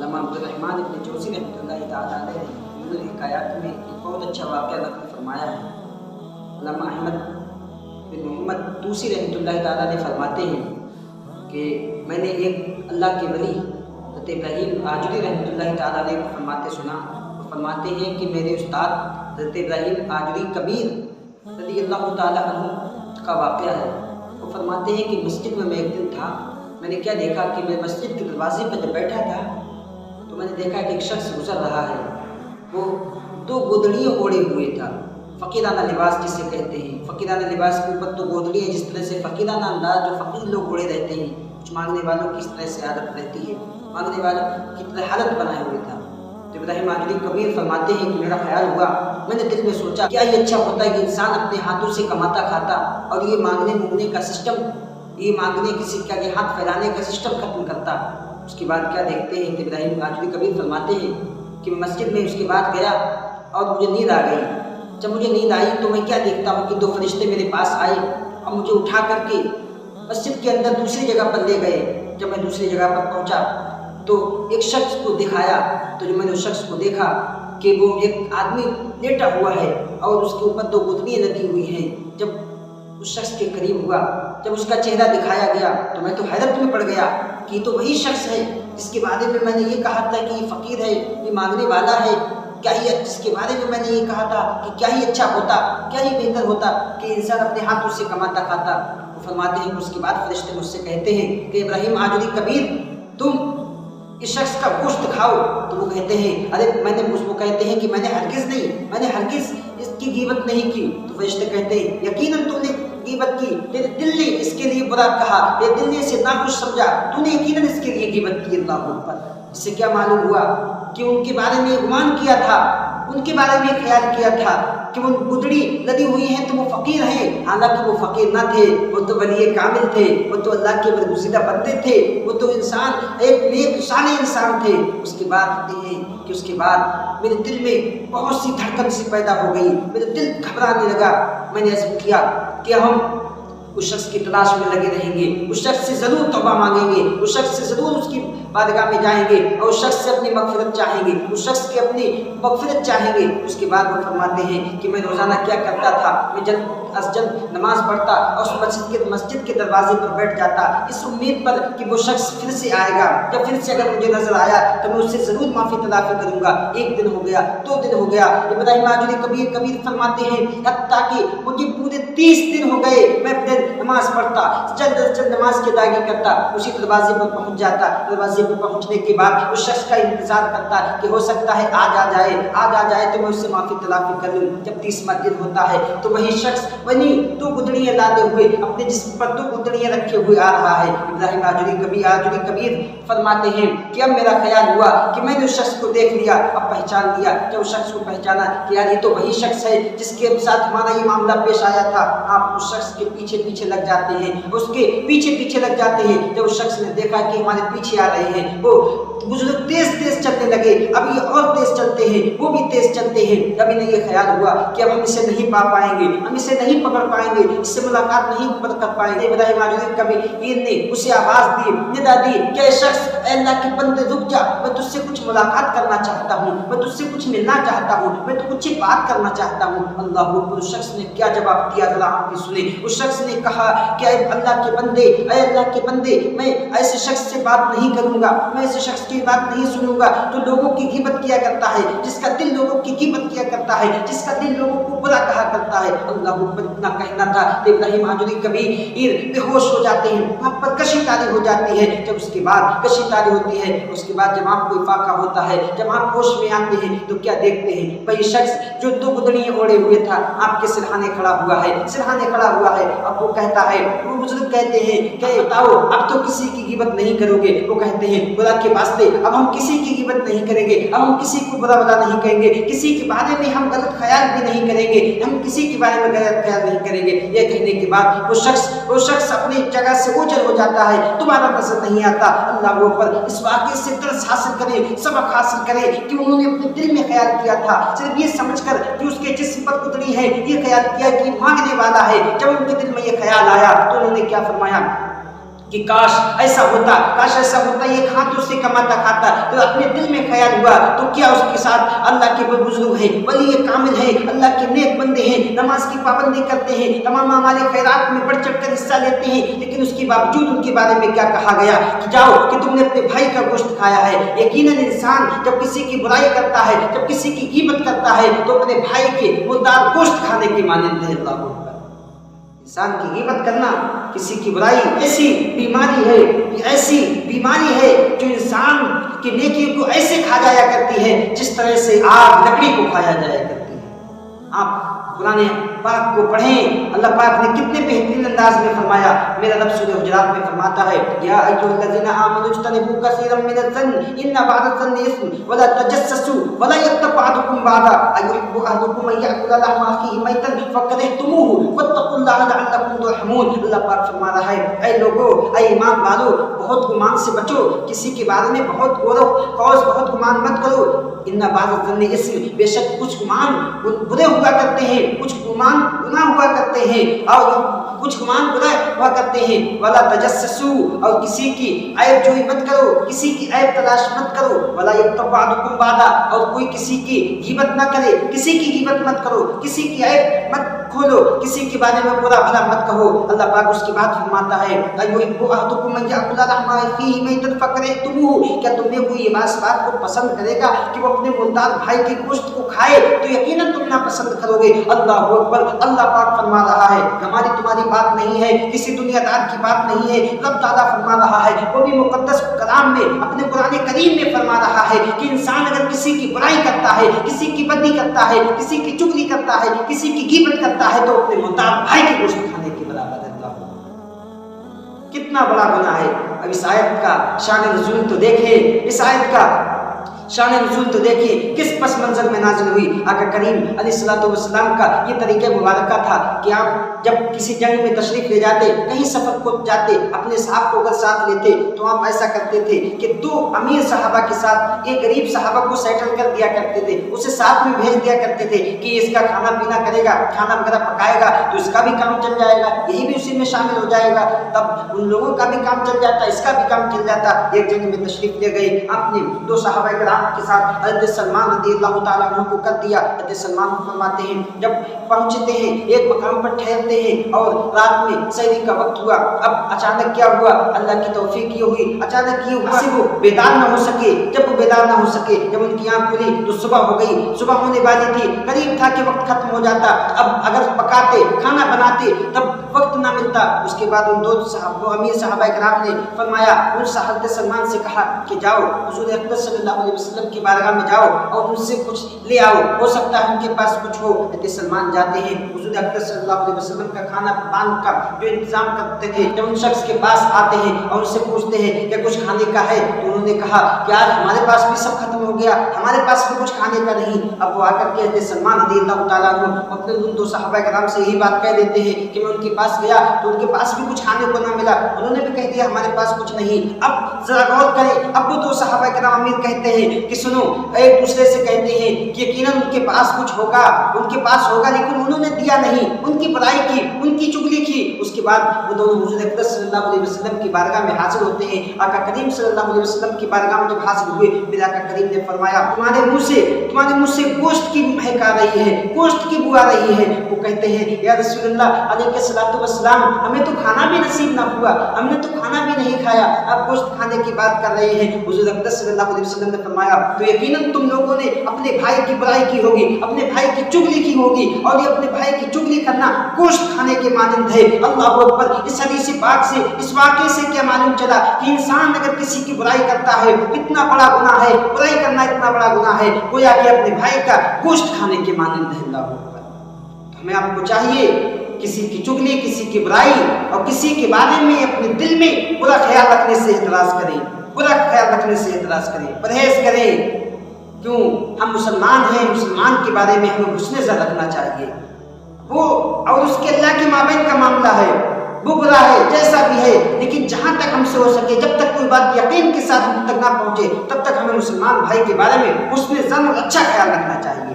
علامہ عبدالرحمن ابن جوزی رحمۃ اللہ تعالیٰ علیہ نے حکایات میں ایک بہت اچھا واقعہ نقل فرمایا ہے۔ علامہ احمد بن محمد طوسی رحمۃ اللہ تعالیٰ علیہ فرماتے ہیں کہ میں نے ایک اللہ کے ولی حضرت ابراہیم آجری رحمۃ اللہ تعالیٰ علیہ کو فرماتے سنا۔ وہ فرماتے ہیں کہ میرے استاد حضرت ابراہیم آجری کبیر رضی اللہ تعالیٰ عنہ کا واقعہ ہے۔ وہ فرماتے ہیں کہ مسجد میں ایک دن تھا، میں نے کیا دیکھا کہ میں مسجد کے دروازے پر جب بیٹھا تھا تو میں نے دیکھا کہ ایک شخص گزر رہا ہے، وہ 2 گودڑیاں اوڑھے ہوئے تھا، فقیرانہ لباس جسے کہتے ہیں۔ فقیرانہ لباس کے اوپر 2 گودڑیاں، جس طرح سے فقیرانہ انداز جو فقیر لوگ اوڑھے رہتے ہیں، کچھ مانگنے والوں کی اس طرح سے عادت رہتی ہے، مانگنے والوں کی طرح حالت بنائے ہوئے تھا۔ تو ابراہیم آجری کبیر فرماتے ہیں کہ میرا خیال ہوا، میں نے دل میں سوچا کیا یہ اچھا ہوتا ہے کہ انسان اپنے ہاتھوں سے کماتا کھاتا اور یہ مانگنے کا سسٹم، یہ مانگنے کسی کا یہ ہاتھ پھیلانے کا سسٹم ختم کرتا۔ اس کے بعد کیا دیکھتے ہیں کہ ابراہیم آجری کبیر فرماتے ہیں کہ مسجد میں اس کے بعد گیا اور مجھے نیند آ گئی۔ جب مجھے نیند آئی تو میں کیا دیکھتا ہوں کہ 2 فرشتے میرے پاس آئے اور مجھے اٹھا کر کے مسجد کے اندر دوسری جگہ پر لے گئے۔ جب میں دوسری جگہ پر پہنچا تو ایک شخص کو دکھایا، تو جب میں نے اس شخص کو دیکھا کہ وہ ایک آدمی لیٹا ہوا ہے اور اس کے اوپر 2 گودڑیاں لگی ہوئی ہیں۔ جب اس شخص کے قریب ہوا، جب اس کا چہرہ دکھایا گیا تو میں تو حیرت میں پڑ گیا کہ یہ تو وہی شخص ہے جس کے بارے میں نے یہ کہا تھا کہ یہ فقیر ہے، یہ مانگنے والا ہے، کیا ہی جس کے بارے میں نے یہ کہا تھا کہ کیا ہی اچھا ہوتا، کیا ہی بہتر ہوتا کہ انسان اپنے ہاتھوں سے کماتا کھاتا۔ وہ فرماتے ہیں کہ اس کے بعد فرشتے مجھ سے کہتے ہیں کہ ابراہیم آجری کبیر تم اس شخص کا گوشت کھاؤ۔ تو وہ کہتے ہیں وہ کہتے ہیں کہ میں نے ہرگز اس کی غیبت نہیں کی۔ تو فرشتے کہتے ہیں یقیناً تم نے غیبت کی، تیرے دل نے اس کے لیے برا کہا، تیرے دل نے اسے ناخوش سمجھا، تو نے یقیناً اس کے لیے غیبت کی۔ اللہ اکبر۔ اس سے کیا معلوم ہوا کہ ان کے بارے میں گمان کیا تھا، ان کے بارے میں خیال کیا تھا کہ وہ گدڑی لدی ہوئی ہیں تو وہ فقیر ہیں، حالانکہ وہ فقیر نہ تھے، وہ تو ولی کامل تھے، وہ تو اللہ کے برگزیدہ بندے تھے، وہ تو انسان ایک نیک صالح انسان تھے۔ اس کے بعد میرے دل میں بہت سی دھڑکن سی پیدا ہو گئی، میرا دل گھبرانے لگا۔ میں نے عزم کیا کہ ہم اس شخص کی تلاش میں لگے رہیں گے، اس شخص سے ضرور توبہ مانگیں گے، اس شخص سے ضرور اس کی بارگاہ میں جائیں گے اور اس شخص سے اپنی مغفرت چاہیں گے، اس شخص کی اپنی مغفرت چاہیں گے۔ اس کے بعد وہ فرماتے ہیں کہ میں روزانہ کیا کرتا تھا، میں جلد نماز پڑھتا اور اس مسجد کے دروازے پر بیٹھ جاتا، اس امید پر کہ وہ شخص پھر سے آئے گا، یا پھر سے اگر مجھے نظر آیا تو میں اس سے ضرور معافی تلافی کروں گا۔ 1 دن ہو گیا، 2 دن ہو گیا، ابراہیم آجری کبیر فرماتے ہیں حتیٰ کہ مجھے پورے 30 دن ہو گئے، میں پھر نماز پڑھتا، چند نماز کی ادائیگی کرتا، اسی دروازے پر پہنچ جاتا۔ دروازے پر پہنچنے کے بعد اس شخص کا انتظار کرتا کہ ہو سکتا ہے آج آ جائے تو میں اس سے معافی تلافی کر لوں۔ جب 30واں دن ہوتا ہے تو وہی شخص 2 گدڑیاں لاتے ہوئے اپنے جسم پر 2 گدڑیاں رکھے ہوئے آ رہا ہے۔ ابراہیم آجری کبیر فرماتے ہیں کہ اب میرا خیال ہوا کہ میں نے اس شخص کو دیکھ لیا، اب پہچان لیا۔ جب اس شخص کو پہچانا کہ یار یہ تو وہی شخص ہے جس کے ساتھ ہمارا یہ معاملہ پیش آیا تھا، آپ اس شخص کے پیچھے لگ جاتے ہیں، اس کے پیچھے لگ جاتے ہیں۔ جب اس شخص نے دیکھا کہ ہمارے پیچھے آ رہے ہیں، وہ بزرگ تیز چلنے لگے، اب یہ اور تیز چلتے ہیں، وہ بھی تیز چلتے ہیں۔ اب انہیں یہ خیال ہوا کہ اب ہم اسے نہیں پا پائیں گے، ہم اسے نہیں پکڑ پائیں گے، اس سے ملاقات نہیں کر پائیں گے۔ ابراہیم آجری کبیر نے اسے آواز دی، ندا دی کہ اے شخص، اے اللہ کے بندے رک جا، میں تجھ سے کچھ ملاقات کرنا چاہتا ہوں، میں تجھ سے کچھ ملنا چاہتا ہوں، میں کچھ بات کرنا چاہتا ہوں۔ اللہ اکبر۔ اس شخص نے کیا جواب دیا ذرا آپ بھی سنیں۔ اس شخص نے کہا کہ اے اللہ کے بندے، میں ایسے شخص سے بات نہیں کروں گا، میں ایسے شخص کی بات نہیں سنوں گا تو لوگوں کی غیبت کیا کرتا ہے، جس کا دل لوگوں کی غیبت کیا کرتا ہے، جس کا دل لوگوں کو برا کہا کرتا ہے۔ اللہ اکبر۔ اتنا کہنا تھا کہ ابراہیم آجری کبیر بے ہوش ہو جاتے ہیں، وہاں پر کشی تاری ہو جاتی ہے۔ جب اس کے بعد کشی تاری ہوتی ہے، اس کے بعد جب آپ کو افاقہ ہوتا ہے، جب آپ ہوش میں آتے ہیں تو کیا دیکھتے ہیں؟ وہی شخص جو 2 گدڑیاں اوڑھے ہوئے تھا آپ کے سرہانے کھڑا ہوا ہے۔ اب وہ کہتا ہے، وہ بزرگ کہتے ہیں کہ بتاؤ اب تو کسی کی غیبت نہیں کرو گے؟ وہ کہتے ہیں خدا کے واسطے اب ہم کسی کی غیبت نہیں کریں گے، اب ہم کسی کو برا نہیں کہیں گے، کسی کے بارے میں ہم غلط خیال بھی نہیں کریں گے، ہم کسی کے بارے میں غلط خیال نہیں کریں گے۔ یہ کہنے کے بعد وہ شخص اپنی جگہ سے اوجھل ہو جاتا ہے، دوبارہ نظر نہیں آتا۔ اللہ اوپر۔ اس واقعے سے درس حاصل کریں، سبق حاصل کریں کہ انہوں نے اپنے دل میں خیال کیا تھا، صرف یہ سمجھ کر کہ اس کے جسم پر گدڑی ہے، یہ خیال کیا کہ مانگنے والا ہے۔ جب ان کے دل میں یہ خیال آیا تو انہوں نے کیا فرمایا؟ کہ کاش ایسا ہوتا یہ ہاتھوں سے کماتا کھاتا، تو اپنے دل میں خیال ہوا تو کیا اس کے ساتھ اللہ کے بزرگ ہیں، ولی کامل ہیں، اللہ کے نیک بندے ہیں، نماز کی پابندی کرتے ہیں، تمام اعمال خیرات میں بڑھ چڑھ کر حصہ لیتے ہیں، لیکن اس کے باوجود ان کے بارے میں کیا کہا گیا کہ جاؤ کہ تم نے اپنے بھائی کا گوشت کھایا ہے۔ یقیناً انسان جب کسی کی برائی کرتا ہے، جب کسی کی غیبت کرتا ہے تو اپنے بھائی کے مردار گوشت کھانے کے مانند ہے۔ اللہ اکبر۔ انسان کی غیبت کرنا، کسی کی برائی ایسی بیماری ہے جو انسان کی نیکی کو ایسے کھا جایا کرتی ہے جس طرح سے آگ لکڑی کو کھایا جایا کرتی ہے۔ آپ قرآن پاک کو پڑھیں، اللہ پاک نے کتنے بہترین انداز میں فرمایا۔ میرا رب سورہ حجرات میں فرماتا ہے یا ایھا الذین آمنوا اجتنبوا کثیرا من الظن ان بعض الظن اثم ولا تجسسوا ولا یغتب بعضکم بعضا ایحب احدکم ان یأکل لحم اخیہ میتا فکرہتموہ واتقوا اللہ لعلکم ترحمون۔ اللہ پاک فرما رہا ہے اے لوگو، اے ایمان والو، بہت گمان سے بچو، کسی کے بارے میں بہت غور و خوض بہت گمان مت کرو۔ ان بعض الظن اثم، بے شک کچھ گمان برے ہوا کرتے ہیں، کچھ گمان گناہ ہوا کرتے ہیں، اور کچھ گمان برا ہوا کرتے ہیں۔ ولا تجسسوا، اور کسی کی عیب جوئی مت کرو، کسی کی عیب تلاش مت کرو۔ ولا یغتب بعضکم بعضا، اور کوئی کسی کی غیبت نہ کرے، کسی کی غیبت مت کرو، کسی کی عیب مت کھولو، کسی کے بارے میں برا بھلا مت کہو۔ اللہ پاک اس کی بات فرماتا ہے ایحب احدکم ان یأکل لحم اخیہ میتا فکرہتموہ، کیا تم میں کوئی یہ بات کو پسند کرے گا کہ وہ اپنے مردار بھائی کے گوشت کو کھائے تو یقیناً تم ناپسند کرو گے۔ اللہ اکبر۔ اللہ پاک فرما رہا ہے ہماری تمہاری بات نہیں ہے، کسی دنیا دار کی بات نہیں ہے، رب تعالیٰ فرما رہا ہے، وہ بھی مقدس کلام میں اپنے قرآن کریم میں فرما رہا ہے کہ انسان اگر کسی کی برائی کرتا ہے، کسی کی بدی کرتا ہے، کسی کی چغلی کرتا ہے، کسی کی غیبت کرتا ہے تو اپنے مردار بھائی کے گوشت کھانے کے برابر ہے۔ اللہ کتنا بڑا گناہ ہے۔ اب اس آیت کا شان نزول تو دیکھیں، اس آیت کا شان نزول تو دیکھیں کس پس منظر میں نازل ہوئی۔ آقا کریم علیہ الصلوۃ والسلام کا یہ طریقہ مبارکہ تھا کہ آپ جب کسی جنگ میں تشریف لے جاتے، کہیں سفر کو جاتے، اپنے صحابہ کو اگر ساتھ لیتے تو آپ ایسا کرتے تھے کہ 2 امیر صحابہ کے ساتھ ایک غریب صحابہ کو سیٹل کر دیا کرتے تھے، اسے ساتھ میں بھیج دیا کرتے تھے کہ اس کا کھانا پینا کرے گا، کھانا وغیرہ پکائے گا تو اس کا بھی کام چل جائے گا، یہی بھی اسی میں شامل ہو جائے گا، تب ان لوگوں کا بھی کام چل جاتا، اس کا بھی کام چل جاتا۔ ایک جنگ میں تشریف لے گئے، آپ نے 2 صحابہ کرام کے ساتھ حضرت سلمان رضی اللہ تعالیٰ عنہ کو کر دیا۔ حضرت سلمان فرماتے ہیں جب پہنچتے ہیں ایک مقام پر ٹھہرتے ہیں اور رات میں سحری کا وقت ہوا، اب اچانک کیا ہوا، اللہ کی توفیق یہ ہوئی، اچانک یہ ہوا کہ وہ بیدار نہ ہو سکے۔ جب وہ بیدار نہ ہو سکے، جب ان کی آنکھ کھلی تو صبح ہو گئی، صبح ہونے والی تھی، قریب تھا کہ وقت ختم ہو جاتا۔ اب اگر پکاتے، کھانا بناتے تب وقت نہ ملتا۔ اس کے بعد ان 2 امیر صحابہ کرام نے فرمایا، ان حضرت سلمان سے کہا کہ جاؤ حضور اکبر صلی اللہ علیہ وسلم کی بارگاہ میں جاؤ اور ان سے کچھ لے آؤ، ہو سکتا ہے ان کے پاس کچھ ہو۔ حضرت سلمان جاتے ہیں، حضور اکبر صلی اللہ علیہ وسلم کا کھانا پان کا جو انتظام کرتے تھے، جب ان شخص کے پاس آتے ہیں اور ان سے پوچھتے ہیں کہ کچھ کھانے کا ہے تو انہوں نے کہا کہ آج ہمارے پاس بھی سب ختم ہو گیا، ہمارے پاس بھی کچھ کھانے کا نہیں۔ اب وہ آ کر کے حضرت سلمان رضی اللہ تعالیٰ عنہ اپنے ان 2 صحابہ کرام سے یہی بات کہہ دیتے ہیں کہ میں ان کے پاس گیا تو ان کے پاس بھی کچھ کھانے کو نہ ملا، انہوں نے بھی کہہ دیا ہمارے پاس کچھ نہیں۔ اب ذرا غور کریں، اب وہ 2 صحابہ کرام امیر کہتے ہیں کہ سنو، ایک دوسرے سے کہتے ہیں کہ یقیناً ان کے پاس کچھ ہوگا، ان کے پاس ہوگا، لیکن انہوں نے دیا نہیں، ان کی برائی کی، ان کی چغلی کی۔ اس کے بعد وہ دونوں حضور اکبر صلی اللہ علیہ وسلم کی بارگاہ میں حاضر ہوتے ہیں۔ آقا کریم صلی اللہ علیہ وسلم کی بارگاہ میں جب حاضر ہوئے، پھر آقا کریم نے فرمایا تمہارے منہ سے گوشت کی مہک آ رہی ہے، گوشت کی بو آ رہی ہے۔ وہ کہتے ہیں یا رسول اللہ علیہ الصلوۃ والسلام، ہمیں تو کھانا بھی نصیب نہ ہوا، ہم نے تو کھانا بھی نہیں کھایا، آپ گوشت کھانے کی بات کر رہے ہیں۔ حضور اکبر صلی اللہ علیہ وسلم نے فرمایا تو یقیناً تم لوگوں نے اپنے بھائی کی برائی کی ہوگی، اپنے بھائی کی چغلی کی ہوگی، اور یہ اپنے بھائی کی چغلی کرنا گوشت کھانے کے مانند ہے۔ اللہ اکبر۔ اس حدیث پاک سے، اس واقعے سے کیا معلوم چلا کہ انسان اگر کسی کی برائی کرتا ہے اتنا بڑا گناہ ہے، برائی کرنا اتنا بڑا گناہ ہے گویا کہ اپنے بھائی کا گوشت کھانے کے مانند ہے۔ اللہ اکبر۔ ہمیں آپ کو چاہیے کسی کی چغلی، کسی کی برائی اور کسی کے بارے میں اپنے دل میں برا خیال رکھنے سے احتراز کریں، برا خیال رکھنے سے احتراز کریں، پرہیز کریں۔ کیوں؟ ہم مسلمان ہیں، مسلمان کے بارے میں ہمیں حسن ظن رکھنا چاہیے۔ وہ اور اس کے اللہ کے مابین کا معاملہ ہے، وہ برا ہے جیسا بھی ہے، لیکن جہاں تک ہم سے ہو سکے، جب تک کوئی بات یقین کے ساتھ ہم تک نہ پہنچے، تب تک ہمیں مسلمان بھائی کے بارے میں حسن ظن اور اچھا خیال رکھنا چاہیے۔